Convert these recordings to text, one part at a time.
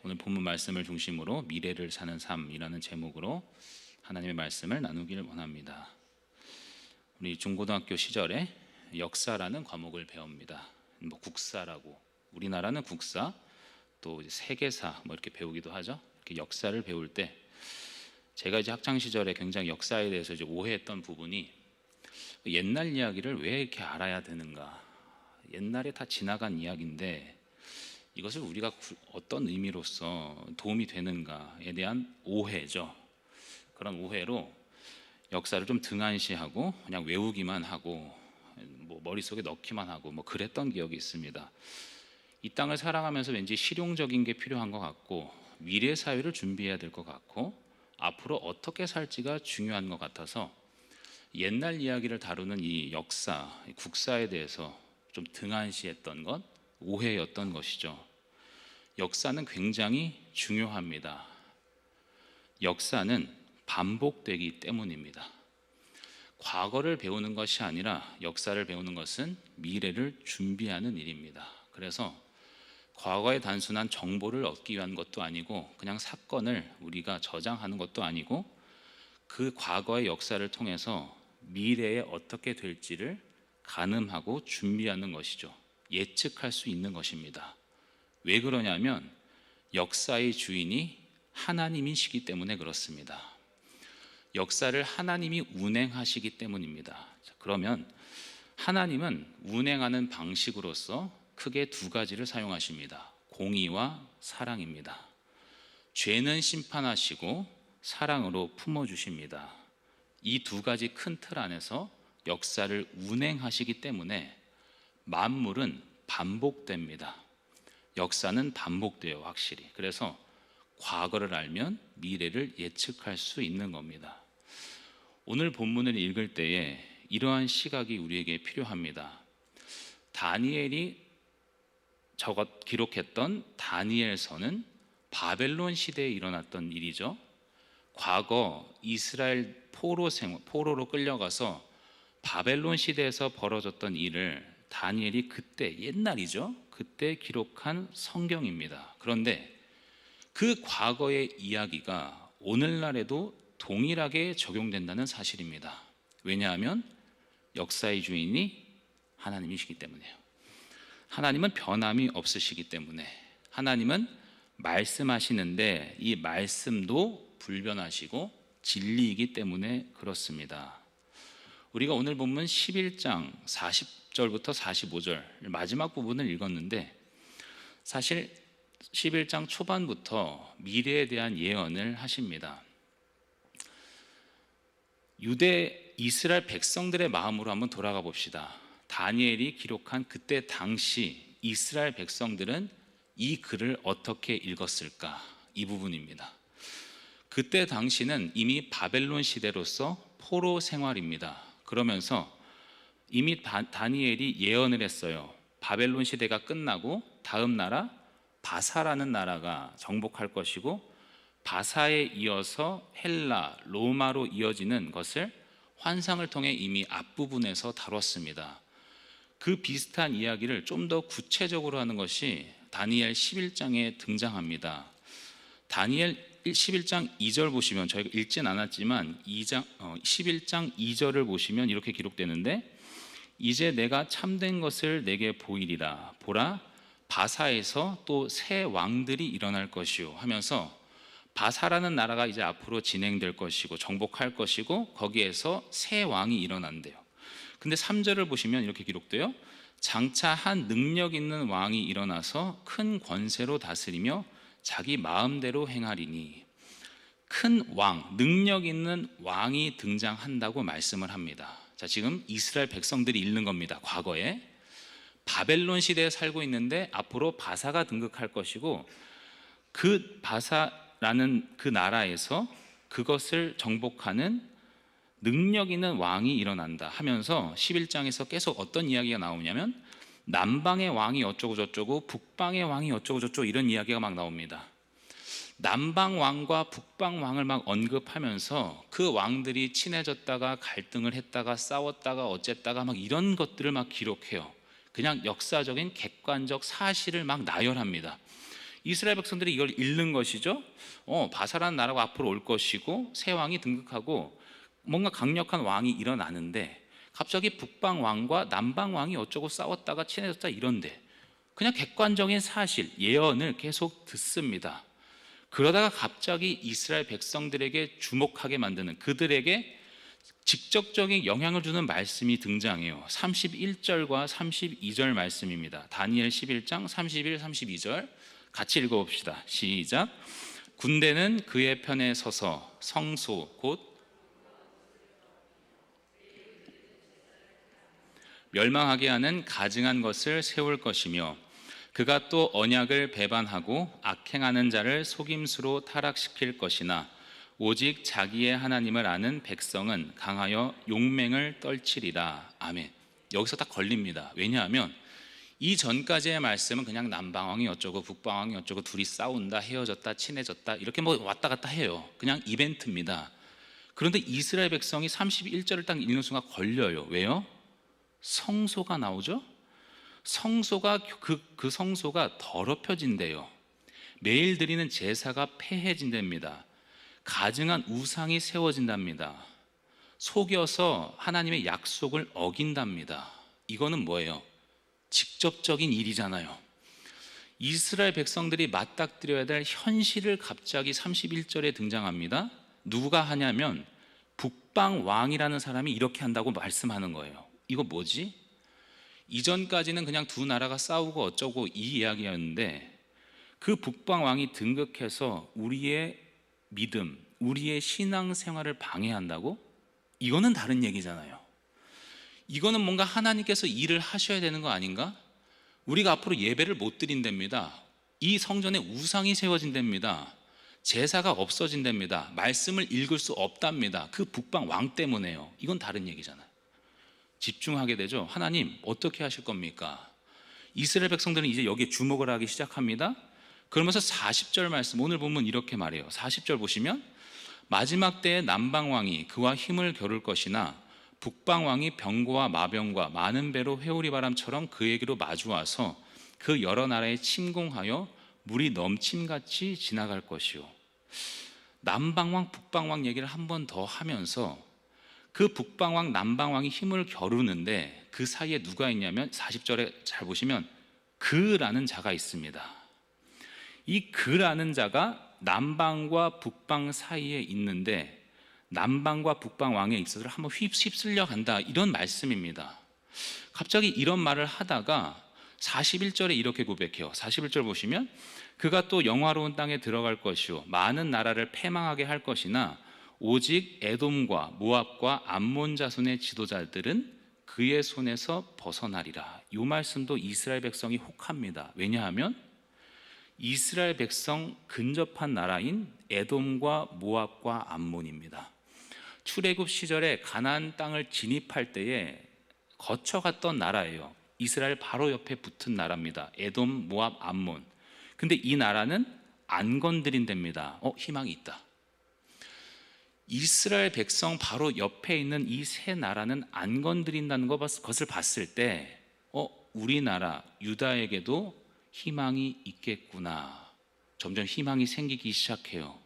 오늘 본문 말씀을 중심으로 미래를 사는 삶이라는 제목으로 하나님의 말씀을 나누기를 원합니다. 우리 중고등학교 시절에 역사라는 과목을 배웁니다. 국사라고, 우리나라는 국사, 또 세계사 이렇게 배우기도 하죠. 이렇게 역사를 배울 때 제가 학창 시절에 굉장히 역사에 대해서 오해했던 부분이, 옛날 이야기를 왜 이렇게 알아야 되는가? 옛날에 다 지나간 이야기인데 이것을 우리가 어떤 의미로서 도움이 되는가에 대한 오해죠. 그런 오해로 역사를 좀 등한시하고 그냥 외우기만 하고 머릿속에 넣기만 하고 그랬던 기억이 있습니다. 이 땅을 살아가면서 왠지 실용적인 게 필요한 것 같고, 미래 사회를 준비해야 될 것 같고, 앞으로 어떻게 살지가 중요한 것 같아서 옛날 이야기를 다루는 이 역사, 국사에 대해서 좀 등한시했던 것, 오해였던 것이죠. 역사는 굉장히 중요합니다. 역사는 반복되기 때문입니다. 과거를 배우는 것이 아니라 역사를 배우는 것은 미래를 준비하는 일입니다. 그래서 과거의 단순한 정보를 얻기 위한 것도 아니고, 그냥 사건을 우리가 저장하는 것도 아니고, 그 과거의 역사를 통해서 미래에 어떻게 될지를 가늠하고 준비하는 것이죠. 예측할 수 있는 것입니다. 왜 그러냐면 역사의 주인이 하나님이시기 때문에 그렇습니다. 역사를 하나님이 운행하시기 때문입니다. 그러면 하나님은 운행하는 방식으로서 크게 두 가지를 사용하십니다. 공의와 사랑입니다. 죄는 심판하시고 사랑으로 품어주십니다. 이 두 가지 큰 틀 안에서 역사를 운행하시기 때문에 만물은 반복됩니다. 역사는 반복돼요, 확실히. 그래서 과거를 알면 미래를 예측할 수 있는 겁니다. 오늘 본문을 읽을 때에 이러한 시각이 우리에게 필요합니다. 다니엘이 기록했던 다니엘서는 바벨론 시대에 일어났던 일이죠. 과거 이스라엘 포로로 끌려가서 바벨론 시대에서 벌어졌던 일을 다니엘이 그때, 옛날이죠, 그때 기록한 성경입니다. 그런데 그 과거의 이야기가 오늘날에도 동일하게 적용된다는 사실입니다. 왜냐하면 역사의 주인이 하나님이시기 때문에요. 하나님은 변함이 없으시기 때문에, 하나님은 말씀하시는데 이 말씀도 불변하시고 진리이기 때문에 그렇습니다. 우리가 오늘 본문 11장 40절부터 45절 마지막 부분을 읽었는데, 사실 11장 초반부터 미래에 대한 예언을 하십니다. 유대 이스라엘 백성들의 마음으로 한번 돌아가 봅시다. 다니엘이 기록한 그때 당시 이스라엘 백성들은 이 글을 어떻게 읽었을까? 이 부분입니다. 그때 당시는 이미 바벨론 시대로서 포로 생활입니다. 그러면서 이미 다니엘이 예언을 했어요. 바벨론 시대가 끝나고 다음 나라 바사라는 나라가 정복할 것이고, 바사에 이어서 헬라, 로마로 이어지는 것을 환상을 통해 이미 앞부분에서 다뤘습니다. 그 비슷한 이야기를 좀 더 구체적으로 하는 것이 다니엘 11장에 등장합니다. 다니엘 11장 2절 보시면, 저희가 읽진 않았지만 11장 2절을 보시면 이렇게 기록되는데, 이제 내가 참된 것을 내게 보이리라. 보라, 바사에서 또 새 왕들이 일어날 것이요 하면서, 바사라는 나라가 이제 앞으로 진행될 것이고 정복할 것이고, 거기에서 새 왕이 일어난대요. 근데 3절을 보시면 이렇게 기록돼요. 장차 한 능력 있는 왕이 일어나서 큰 권세로 다스리며 자기 마음대로 행하리니. 큰 왕, 능력 있는 왕이 등장한다고 말씀을 합니다. 자, 지금 이스라엘 백성들이 읽는 겁니다. 과거에 바벨론 시대에 살고 있는데 앞으로 바사가 등극할 것이고, 그 바사라는 그 나라에서 그것을 정복하는 능력 있는 왕이 일어난다 하면서 11장에서 계속 어떤 이야기가 나오냐면, 남방의 왕이 어쩌고 저쩌고 북방의 왕이 어쩌고 저쩌고 이런 이야기가 막 나옵니다. 남방 왕과 북방 왕을 막 언급하면서 그 왕들이 친해졌다가 갈등을 했다가 싸웠다가 어쨌다가 막 이런 것들을 막 기록해요. 그냥 역사적인 객관적 사실을 막 나열합니다. 이스라엘 백성들이 이걸 읽는 것이죠. 바사라는 나라가 앞으로 올 것이고 새 왕이 등극하고 뭔가 강력한 왕이 일어나는데 갑자기 북방 왕과 남방 왕이 어쩌고 싸웠다가 친해졌다 이런데 그냥 객관적인 사실, 예언을 계속 듣습니다. 그러다가 갑자기 이스라엘 백성들에게 주목하게 만드는, 그들에게 직접적인 영향을 주는 말씀이 등장해요. 31절과 32절 말씀입니다. 다니엘 11장 31, 32절 같이 읽어봅시다. 시작. 군대는 그의 편에 서서 성소 곧 멸망하게 하는 가증한 것을 세울 것이며 그가 또 언약을 배반하고 악행하는 자를 속임수로 타락시킬 것이나 오직 자기의 하나님을 아는 백성은 강하여 용맹을 떨치리라. 아멘. 여기서 딱 걸립니다. 왜냐하면 이 전까지의 말씀은 그냥 남방왕이 어쩌고 북방왕이 어쩌고 둘이 싸운다, 헤어졌다, 친해졌다 이렇게 뭐 왔다 갔다 해요. 그냥 이벤트입니다. 그런데 이스라엘 백성이 31절을 딱 읽는 순간 걸려요. 왜요? 성소가 나오죠. 성소가 그 성소가 더럽혀진대요. 매일 드리는 제사가 폐해진답니다. 가증한 우상이 세워진답니다. 속여서 하나님의 약속을 어긴답니다. 이거는 뭐예요? 직접적인 일이잖아요. 이스라엘 백성들이 맞닥뜨려야 될 현실을 갑자기 31절에 등장합니다. 누가 하냐면 북방 왕이라는 사람이 이렇게 한다고 말씀하는 거예요. 이거 뭐지? 이전까지는 그냥 두 나라가 싸우고 어쩌고 이 이야기였는데 그 북방 왕이 등극해서 우리의 믿음, 우리의 신앙생활을 방해한다고? 이거는 다른 얘기잖아요. 이거는 뭔가 하나님께서 일을 하셔야 되는 거 아닌가? 우리가 앞으로 예배를 못 드린답니다. 이 성전에 우상이 세워진답니다. 제사가 없어진답니다. 말씀을 읽을 수 없답니다. 그 북방 왕 때문에요. 이건 다른 얘기잖아요. 집중하게 되죠. 하나님 어떻게 하실 겁니까? 이스라엘 백성들은 이제 여기에 주목을 하기 시작합니다. 그러면서 40절 말씀, 오늘 보면 이렇게 말해요. 40절 보시면 마지막 때에 남방왕이 그와 힘을 겨룰 것이나 북방왕이 병거와 마병과 많은 배로 회오리 바람처럼 그에게로 마주와서 그 여러 나라에 침공하여 물이 넘침같이 지나갈 것이요. 남방왕 북방왕 얘기를 한 번 더 하면서 그 북방왕 남방왕이 힘을 겨루는데 그 사이에 누가 있냐면 40절에 잘 보시면 그라는 자가 있습니다. 이 그라는 자가 남방과 북방 사이에 있는데 남방과 북방 왕의 입술을 한번 휩쓸려 간다, 이런 말씀입니다. 갑자기 이런 말을 하다가 41절에 이렇게 고백해요. 41절 보시면 그가 또 영화로운 땅에 들어갈 것이요 많은 나라를 패망하게 할 것이나 오직 에돔과 모압과 암몬 자손의 지도자들은 그의 손에서 벗어나리라. 이 말씀도 이스라엘 백성이 혹합니다. 왜냐하면 이스라엘 백성 근접한 나라인 에돔과 모압과 암몬입니다. 출애굽 시절에 가나안 땅을 진입할 때에 거쳐갔던 나라예요. 이스라엘 바로 옆에 붙은 나라입니다. 에돔, 모압, 암몬. 근데 이 나라는 안 건드린답니다. 희망이 있다. 이스라엘 백성 바로 옆에 있는 이 세 나라는 안 건드린다는 것을 봤을 때 우리나라 유다에게도 희망이 있겠구나. 점점 희망이 생기기 시작해요.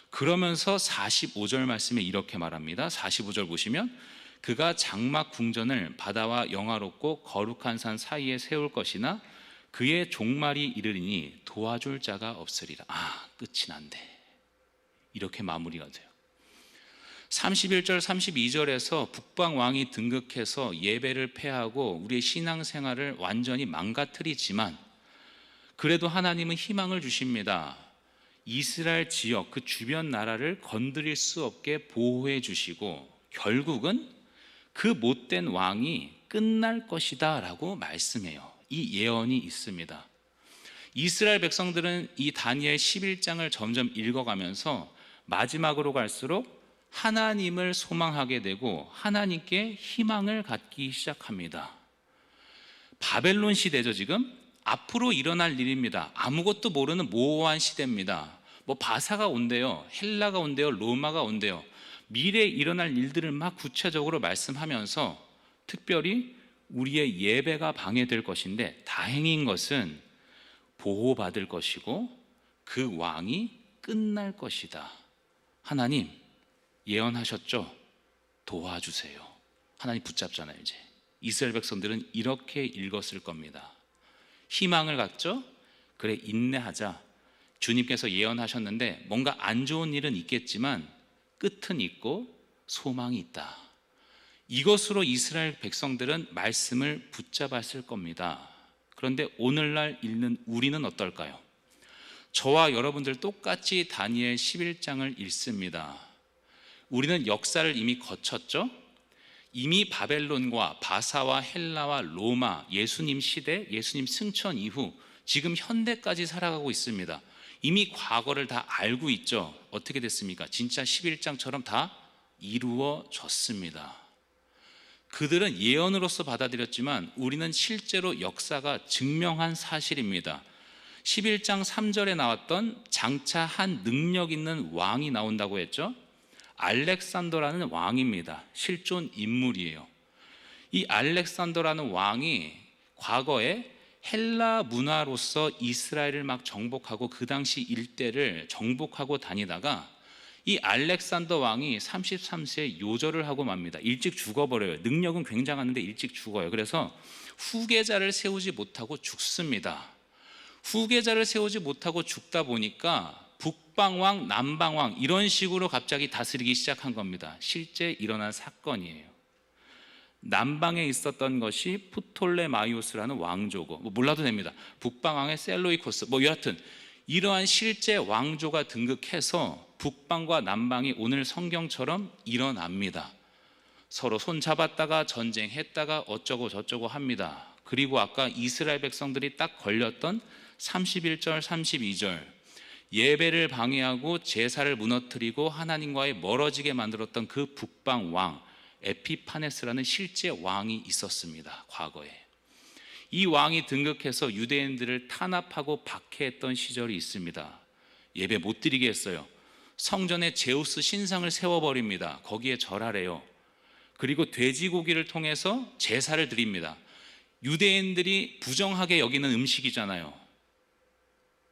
그러면서 45절 말씀에 이렇게 말합니다. 45절 보시면 그가 장막 궁전을 바다와 영화롭고 거룩한 산 사이에 세울 것이나 그의 종말이 이르리니 도와줄 자가 없으리라. 끝이 난데. 이렇게 마무리가 돼요. 31절 32절에서 북방 왕이 등극해서 예배를 폐하고 우리의 신앙생활을 완전히 망가뜨리지만 그래도 하나님은 희망을 주십니다. 이스라엘 지역 그 주변 나라를 건드릴 수 없게 보호해 주시고 결국은 그 못된 왕이 끝날 것이다 라고 말씀해요. 이 예언이 있습니다. 이스라엘 백성들은 이 다니엘 11장을 점점 읽어가면서 마지막으로 갈수록 하나님을 소망하게 되고 하나님께 희망을 갖기 시작합니다. 바벨론 시대죠. 지금 앞으로 일어날 일입니다. 아무것도 모르는 모호한 시대입니다. 바사가 온대요, 헬라가 온대요, 로마가 온대요. 미래에 일어날 일들을 막 구체적으로 말씀하면서 특별히 우리의 예배가 방해될 것인데 다행인 것은 보호받을 것이고 그 왕이 끝날 것이다. 하나님 예언하셨죠? 도와주세요. 하나님 붙잡잖아요. 이제 이스라엘 백성들은 이렇게 읽었을 겁니다. 희망을 갖죠? 그래, 인내하자. 주님께서 예언하셨는데 뭔가 안 좋은 일은 있겠지만 끝은 있고 소망이 있다. 이것으로 이스라엘 백성들은 말씀을 붙잡았을 겁니다. 그런데 오늘날 읽는 우리는 어떨까요? 저와 여러분들 똑같이 다니엘 11장을 읽습니다. 우리는 역사를 이미 거쳤죠? 이미 바벨론과 바사와 헬라와 로마, 예수님 시대, 예수님 승천 이후 지금 현대까지 살아가고 있습니다. 이미 과거를 다 알고 있죠. 어떻게 됐습니까? 진짜 11장처럼 다 이루어졌습니다. 그들은 예언으로서 받아들였지만 우리는 실제로 역사가 증명한 사실입니다. 11장 3절에 나왔던 장차 한 능력 있는 왕이 나온다고 했죠. 알렉산더라는 왕입니다. 실존 인물이에요. 이 알렉산더라는 왕이 과거에 헬라 문화로서 이스라엘을 막 정복하고 그 당시 일대를 정복하고 다니다가 이 알렉산더 왕이 33세에 요절을 하고 맙니다. 일찍 죽어버려요. 능력은 굉장한데 일찍 죽어요. 그래서 후계자를 세우지 못하고 죽습니다. 후계자를 세우지 못하고 죽다 보니까 북방왕, 남방왕 이런 식으로 갑자기 다스리기 시작한 겁니다. 실제 일어난 사건이에요. 남방에 있었던 것이 프톨레마이오스라는 왕조고, 몰라도 됩니다. 북방왕의 셀로이코스, 여하튼 이러한 실제 왕조가 등극해서 북방과 남방이 오늘 성경처럼 일어납니다. 서로 손잡았다가 전쟁했다가 어쩌고 저쩌고 합니다. 그리고 아까 이스라엘 백성들이 딱 걸렸던 31절 32절, 예배를 방해하고 제사를 무너뜨리고 하나님과의 멀어지게 만들었던 그 북방 왕 에피파네스라는 실제 왕이 있었습니다. 과거에 이 왕이 등극해서 유대인들을 탄압하고 박해했던 시절이 있습니다. 예배 못 드리게 했어요. 성전에 제우스 신상을 세워버립니다. 거기에 절하래요. 그리고 돼지고기를 통해서 제사를 드립니다. 유대인들이 부정하게 여기는 음식이잖아요.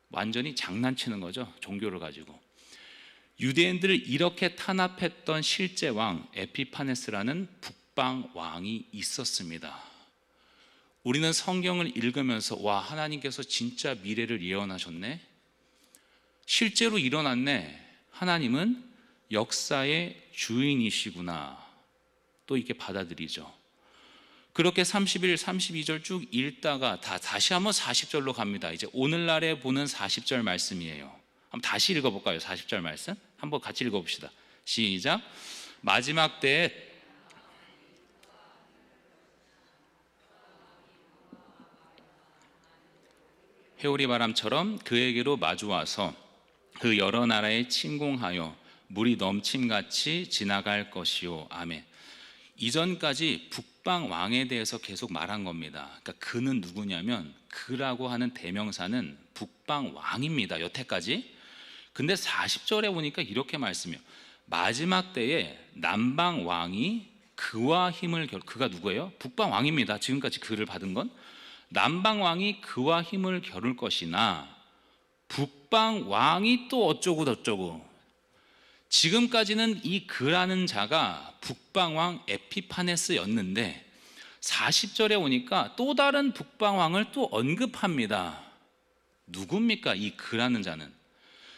완전히 장난치는 거죠. 종교를 가지고. 유대인들을 이렇게 탄압했던 실제 왕 에피파네스라는 북방 왕이 있었습니다. 우리는 성경을 읽으면서 와, 하나님께서 진짜 미래를 예언하셨네. 실제로 일어났네. 하나님은 역사의 주인이시구나. 또 이렇게 받아들이죠. 그렇게 31, 32절 쭉 읽다가 다시 한번 40절로 갑니다. 이제 오늘날에 보는 40절 말씀이에요. 한번 다시 읽어볼까요? 40절 말씀 한번 같이 읽어봅시다. 시작. 마지막 때에 회오리 바람처럼 그에게로 마주와서 그 여러 나라에 침공하여 물이 넘침같이 지나갈 것이요. 아멘. 이전까지 북방 왕에 대해서 계속 말한 겁니다. 그러니까 그는 누구냐면 그라고 하는 대명사는 북방 왕입니다. 여태까지. 근데 40절에 보니까 이렇게 말씀해요. 마지막 때에 남방 왕이 그와 힘을 그가 누구예요? 북방 왕입니다. 지금까지 그를 받은 건 남방 왕이 그와 힘을 겨룰 것이나 북방 왕이 또 어쩌고 저쩌고. 지금까지는 이 그라는 자가 북방왕 에피파네스였는데 40절에 오니까 또 다른 북방왕을 또 언급합니다. 누굽니까? 이 그라는 자는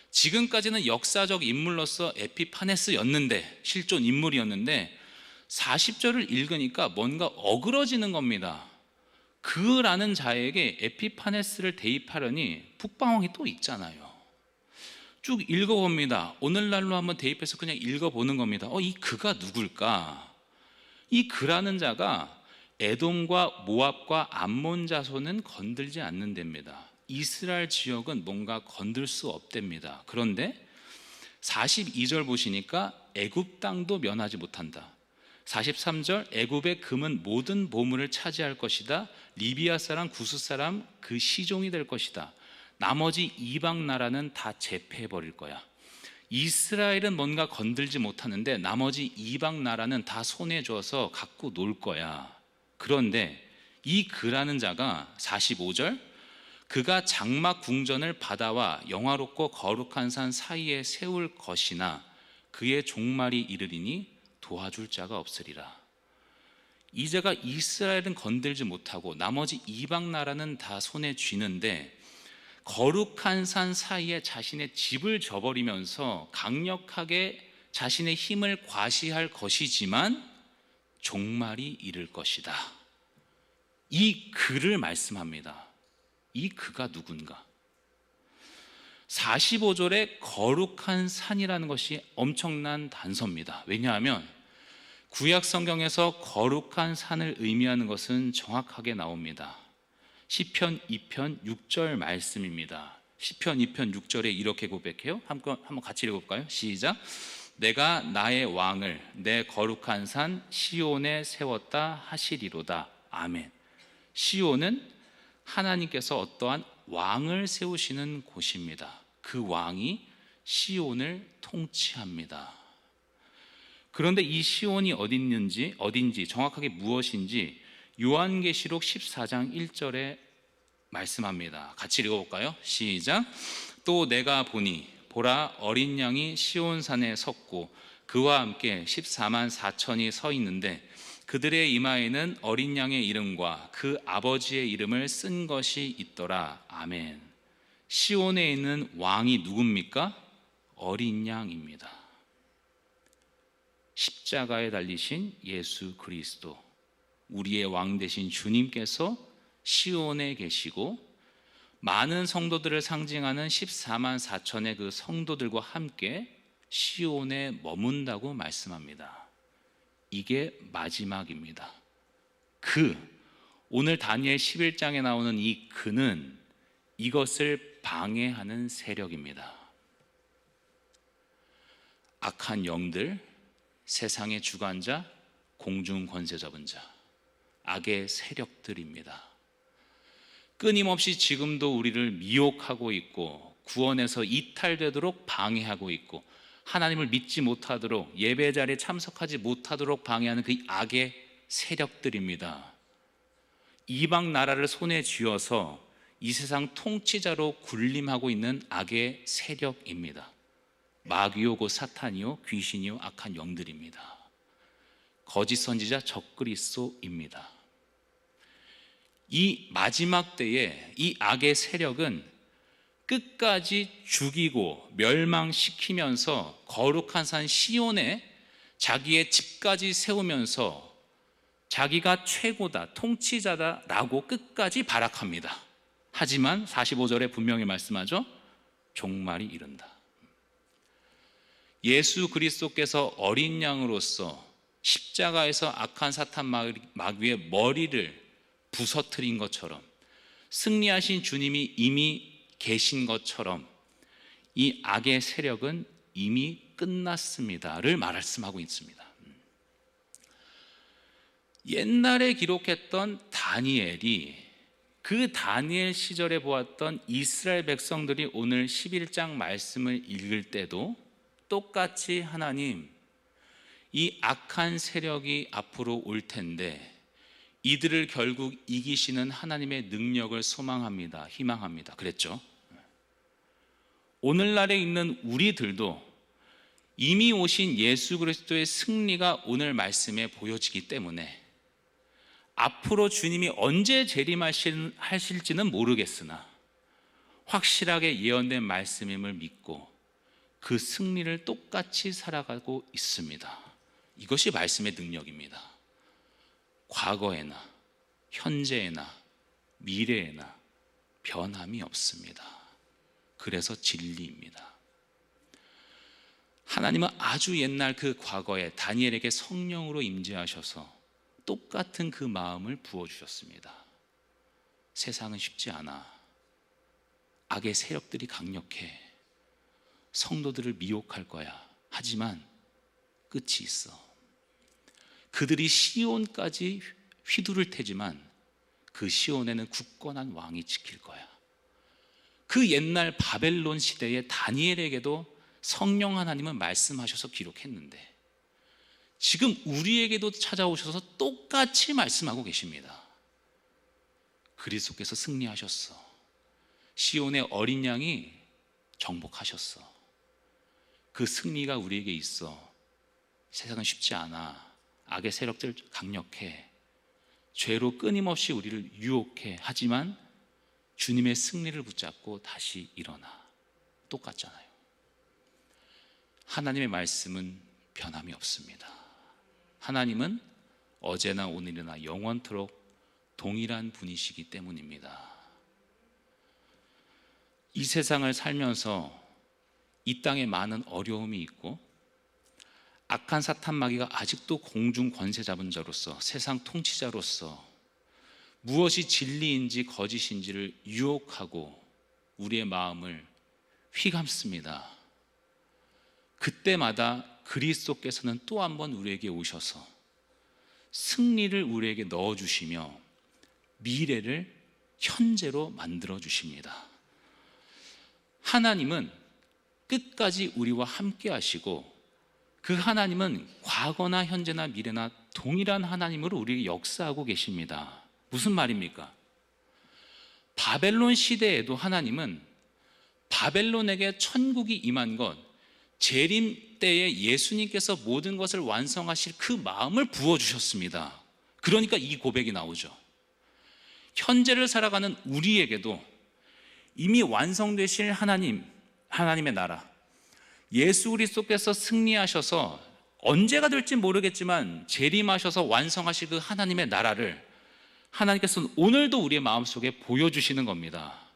지금까지는 역사적 인물로서 에피파네스였는데, 실존 인물이었는데 40절을 읽으니까 뭔가 어그러지는 겁니다. 그라는 자에게 에피파네스를 대입하려니 북방왕이 또 있잖아요. 쭉 읽어봅니다. 오늘날로 한번 대입해서 그냥 읽어보는 겁니다. 이 그가 누굴까? 이 그라는 자가 에돔과 모압과 암몬 자손은 건들지 않는답니다. 이스라엘 지역은 뭔가 건들 수 없답니다. 그런데 42절 보시니까 애굽 땅도 면하지 못한다. 43절 애굽의 금은 모든 보물을 차지할 것이다. 리비아 사람, 구스 사람 그 시종이 될 것이다. 나머지 이방 나라는 다 제패해버릴 거야. 이스라엘은 뭔가 건들지 못하는데 나머지 이방 나라는 다 손에 쥐어서 갖고 놀 거야. 그런데 이 그라는 자가 45절 그가 장막 궁전을 바다와 영화롭고 거룩한 산 사이에 세울 것이나 그의 종말이 이르리니 도와줄 자가 없으리라. 이제가 이스라엘은 건들지 못하고 나머지 이방 나라는 다 손에 쥐는데 거룩한 산 사이에 자신의 집을 저버리면서 강력하게 자신의 힘을 과시할 것이지만 종말이 이를 것이다. 이 그를 말씀합니다. 이 그가 누군가? 45절에 거룩한 산이라는 것이 엄청난 단서입니다. 왜냐하면 구약 성경에서 거룩한 산을 의미하는 것은 정확하게 나옵니다. 시편 2편 6절 말씀입니다. 시편 2편 6절에 이렇게 고백해요. 한번 같이 읽어볼까요? 시작. 내가 나의 왕을 내 거룩한 산 시온에 세웠다 하시리로다. 아멘. 시온은 하나님께서 어떠한 왕을 세우시는 곳입니다. 그 왕이 시온을 통치합니다. 그런데 이 시온이 어딘지 정확하게 무엇인지 요한계시록 14장 1절에 말씀합니다. 같이 읽어볼까요? 시작. 또 내가 보니 보라 어린 양이 시온산에 섰고 그와 함께 14만 4천이 서 있는데 그들의 이마에는 어린 양의 이름과 그 아버지의 이름을 쓴 것이 있더라. 아멘. 시온에 있는 왕이 누굽니까? 어린 양입니다. 십자가에 달리신 예수 그리스도, 우리의 왕 되신 주님께서 시온에 계시고 많은 성도들을 상징하는 14만 4천의 그 성도들과 함께 시온에 머문다고 말씀합니다. 이게 마지막입니다. 오늘 다니엘 11장에 나오는 이 그는 이것을 방해하는 세력입니다. 악한 영들, 세상의 주관자, 공중 권세 잡은 자, 악의 세력들입니다. 끊임없이 지금도 우리를 미혹하고 있고 구원에서 이탈되도록 방해하고 있고 하나님을 믿지 못하도록 예배 자리에 참석하지 못하도록 방해하는 그 악의 세력들입니다. 이방 나라를 손에 쥐어서 이 세상 통치자로 군림하고 있는 악의 세력입니다. 마귀요 곧 사탄이요 귀신이요 악한 영들입니다. 거짓 선지자 적그리스도입니다. 이 마지막 때에 이 악의 세력은 끝까지 죽이고 멸망시키면서 거룩한 산 시온에 자기의 집까지 세우면서 자기가 최고다, 통치자다라고 끝까지 발악합니다. 하지만 45절에 분명히 말씀하죠. 종말이 이른다. 예수 그리스도께서 어린 양으로서 십자가에서 악한 사탄 마귀의 머리를 부서뜨린 것처럼 승리하신 주님이 이미 계신 것처럼 이 악의 세력은 이미 끝났습니다를 말씀하고 있습니다. 옛날에 기록했던 다니엘이 그 다니엘 시절에 보았던 이스라엘 백성들이 오늘 11장 말씀을 읽을 때도 똑같이 하나님, 이 악한 세력이 앞으로 올 텐데 이들을 결국 이기시는 하나님의 능력을 소망합니다, 희망합니다 그랬죠. 오늘날에 있는 우리들도 이미 오신 예수 그리스도의 승리가 오늘 말씀에 보여지기 때문에 앞으로 주님이 언제 재림하실지는 모르겠으나 확실하게 예언된 말씀임을 믿고 그 승리를 똑같이 살아가고 있습니다. 이것이 말씀의 능력입니다. 과거에나 현재에나 미래에나 변함이 없습니다. 그래서 진리입니다. 하나님은 아주 옛날 그 과거에 다니엘에게 성령으로 임재하셔서 똑같은 그 마음을 부어주셨습니다. 세상은 쉽지 않아. 악의 세력들이 강력해. 성도들을 미혹할 거야. 하지만 끝이 있어. 그들이 시온까지 휘두를 테지만 그 시온에는 굳건한 왕이 지킬 거야. 그 옛날 바벨론 시대의 다니엘에게도 성령 하나님은 말씀하셔서 기록했는데 지금 우리에게도 찾아오셔서 똑같이 말씀하고 계십니다. 그리스도께서 승리하셨어. 시온의 어린 양이 정복하셨어. 그 승리가 우리에게 있어. 세상은 쉽지 않아. 악의 세력들 강력해. 죄로 끊임없이 우리를 유혹해. 하지만 주님의 승리를 붙잡고 다시 일어나. 똑같잖아요. 하나님의 말씀은 변함이 없습니다. 하나님은 어제나 오늘이나 영원토록 동일한 분이시기 때문입니다. 이 세상을 살면서 이 땅에 많은 어려움이 있고 악한 사탄 마귀가 아직도 공중 권세 잡은 자로서, 세상 통치자로서 무엇이 진리인지 거짓인지를 유혹하고 우리의 마음을 휘감습니다. 그때마다 그리스도께서는 또 한 번 우리에게 오셔서 승리를 우리에게 넣어주시며 미래를 현재로 만들어 주십니다. 하나님은 끝까지 우리와 함께 하시고 그 하나님은 과거나 현재나 미래나 동일한 하나님으로 우리에게 역사하고 계십니다. 무슨 말입니까? 바벨론 시대에도 하나님은 바벨론에게 천국이 임한 것, 재림 때에 예수님께서 모든 것을 완성하실 그 마음을 부어주셨습니다. 그러니까 이 고백이 나오죠. 현재를 살아가는 우리에게도 이미 완성되실 하나님의 나라, 예수 그리스도께서 승리하셔서 언제가 될지 모르겠지만 재림하셔서 완성하실 그 하나님의 나라를 하나님께서는 오늘도 우리의 마음속에 보여주시는 겁니다.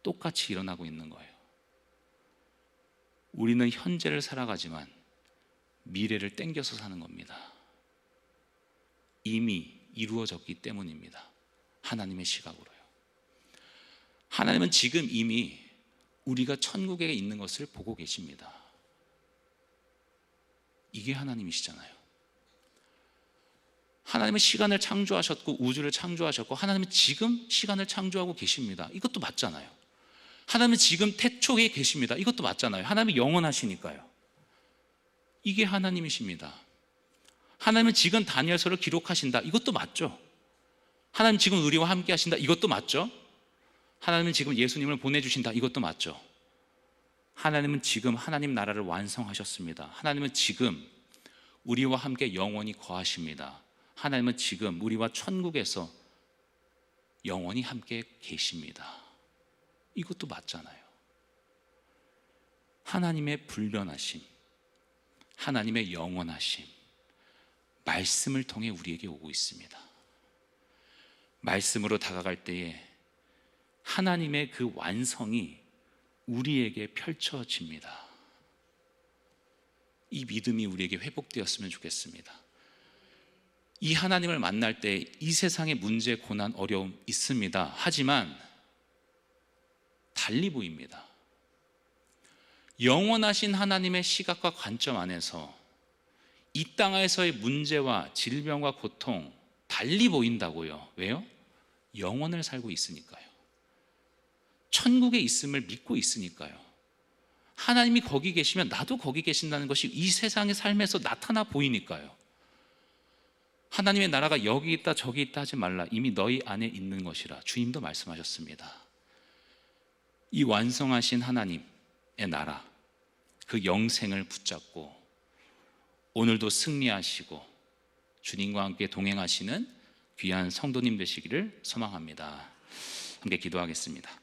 똑같이 일어나고 있는 거예요. 우리는 현재를 살아가지만 미래를 땡겨서 사는 겁니다. 이미 이루어졌기 때문입니다. 하나님의 시각으로요. 하나님은 지금 이미 우리가 천국에 있는 것을 보고 계십니다. 이게 하나님이시잖아요. 하나님은 시간을 창조하셨고 우주를 창조하셨고 하나님은 지금 시간을 창조하고 계십니다. 이것도 맞잖아요. 하나님은 지금 태초에 계십니다. 이것도 맞잖아요. 하나님은 영원하시니까요. 이게 하나님이십니다. 하나님은 지금 다니엘서를 기록하신다. 이것도 맞죠. 하나님 지금 우리와 함께 하신다. 이것도 맞죠. 하나님은 지금 예수님을 보내주신다. 이것도 맞죠. 하나님은 지금 하나님 나라를 완성하셨습니다. 하나님은 지금 우리와 함께 영원히 거하십니다. 하나님은 지금 우리와 천국에서 영원히 함께 계십니다. 이것도 맞잖아요. 하나님의 불변하심, 하나님의 영원하심, 말씀을 통해 우리에게 오고 있습니다. 말씀으로 다가갈 때에 하나님의 그 완성이 우리에게 펼쳐집니다. 이 믿음이 우리에게 회복되었으면 좋겠습니다. 이 하나님을 만날 때 이 세상의 문제, 고난, 어려움 있습니다. 하지만 달리 보입니다. 영원하신 하나님의 시각과 관점 안에서 이 땅에서의 문제와 질병과 고통 달리 보인다고요. 왜요? 영원을 살고 있으니까요. 천국에 있음을 믿고 있으니까요. 하나님이 거기 계시면 나도 거기 계신다는 것이 이 세상의 삶에서 나타나 보이니까요. 하나님의 나라가 여기 있다 저기 있다 하지 말라. 이미 너희 안에 있는 것이라 주님도 말씀하셨습니다. 이 완성하신 하나님의 나라, 그 영생을 붙잡고 오늘도 승리하시고 주님과 함께 동행하시는 귀한 성도님 되시기를 소망합니다. 함께 기도하겠습니다.